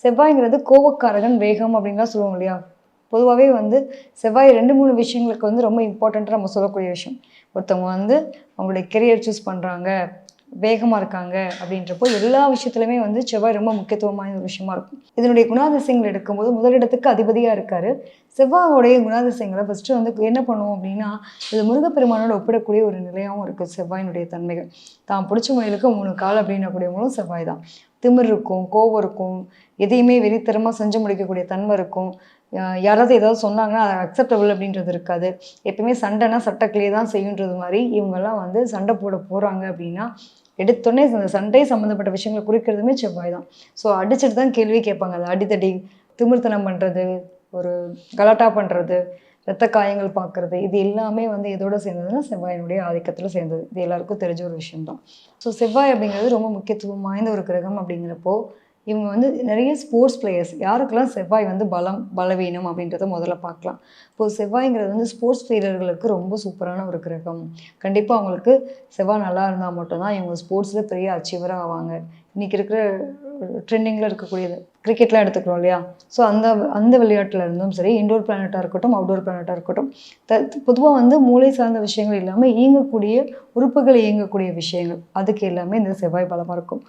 செவ்வாய்ங்கிறது கோவக்காரகன், வேகம் அப்படின்லாம் சொல்லுவோம் இல்லையா? பொதுவாவே வந்து செவ்வாய் 2, 3 விஷயங்களுக்கு வந்து ரொம்ப இம்பார்ட்டன்ட்டா நம்ம சொல்லக்கூடிய விஷயம். ஒருத்தவங்க வந்து அவங்களுடைய கெரியர் சூஸ் பண்றாங்க, வேகமா இருக்காங்க அப்படின்றப்போ எல்லா விஷயத்துலயுமே வந்து செவ்வாய் ரொம்ப முக்கியத்துவம் வாய்ந்த ஒரு விஷயமா இருக்கும். இதனுடைய குணாதிசயங்கள் எடுக்கும்போது முதலிடத்துக்கு அதிபதியா இருக்காரு. செவ்வாயோடைய குணாதிசயங்கள ஃபர்ஸ்ட்டு வந்து என்ன பண்ணுவோம் அப்படின்னா, இது முருகப்பெருமானோட ஒப்பிடக்கூடிய ஒரு நிலையாவும் இருக்கு செவ்வாயினுடைய தன்மைகள். தான் புடிச்ச முயலுக்கு 3 கால் அப்படின்னக்கூடியவங்களும் செவ்வாய் தான். திமிர் இருக்கும், கோவம் இருக்கும், எதையுமே வெறித்தனமா செஞ்சு முடிக்கக்கூடிய தன்மை இருக்கும். யாராவது ஏதாவது சொன்னாங்கன்னா, அது அக்செப்டபிள் அப்படின்றது இருக்காது. எப்பயுமே சண்டைனா சட்டக்கிளிய தான் செய்யுன்றது மாரி, இவங்கலாம் வந்து சண்டை போட போறாங்க அப்படின்னா, எடுத்தோனே இந்த சண்டை சம்மந்தப்பட்ட விஷயங்கள குறிக்கிறதுமே செவ்வாய் தான். ஸோ அடிச்சுட்டு தான் கேள்வியே கேட்பாங்க. அது அடிதடி, திமிர்த்தனம் பண்றது, ஒரு கலாட்டா பண்றது, ரத்த காயங்கள் பார்க்கறது, இது எல்லாமே வந்து எதோட சேர்ந்ததுன்னா, செவ்வாயினுடைய ஆதிக்கத்தில சேர்ந்தது. இது எல்லாருக்கும் தெரிஞ்ச ஒரு விஷயம் தான். ஸோ செவ்வாய் அப்படிங்கிறது ரொம்ப முக்கியத்துவம் வாய்ந்த ஒரு கிரகம் அப்படிங்கிறப்போ, இவங்க வந்து நெறைய ஸ்போர்ட்ஸ் பிளேயர்ஸ் யாருக்கெல்லாம் செவ்வாய் வந்து பலம், பலவீனம் அப்படின்றத முதல்ல பார்க்கலாம். இப்போ செவ்வாய்ங்கிறது வந்து ஸ்போர்ட்ஸ் வீரர்களுக்கு ரொம்ப சூப்பரான ஒரு கிரகம். கண்டிப்பா அவங்களுக்கு செவ்வாய் நல்லா இருந்தா மட்டும் தான் இவங்க ஸ்போர்ட்ஸ்ல பெரிய அச்சீவரா ஆவாங்க. இன்னைக்கு இருக்கிற ட்ரெண்டிங்கில இருக்கக்கூடியது. கிரிக்கெட்லாம் எடுத்துக்கிறோம் இல்லையா? ஸோ அந்த அந்த விளையாட்டுல இருந்தும் சரி, இன்டோர் பிளானட்டா இருக்கட்டும், அவுட்டோர் பிளானட்டா இருக்கட்டும், பொதுவா வந்து மூளை சார்ந்த விஷயங்கள் இல்லாம இயங்கக்கூடிய உறுப்புகள் இயங்கக்கூடிய விஷயங்கள். அதுக்கு எல்லாமே இந்த செவ்வாய் பலமா இருக்கும்.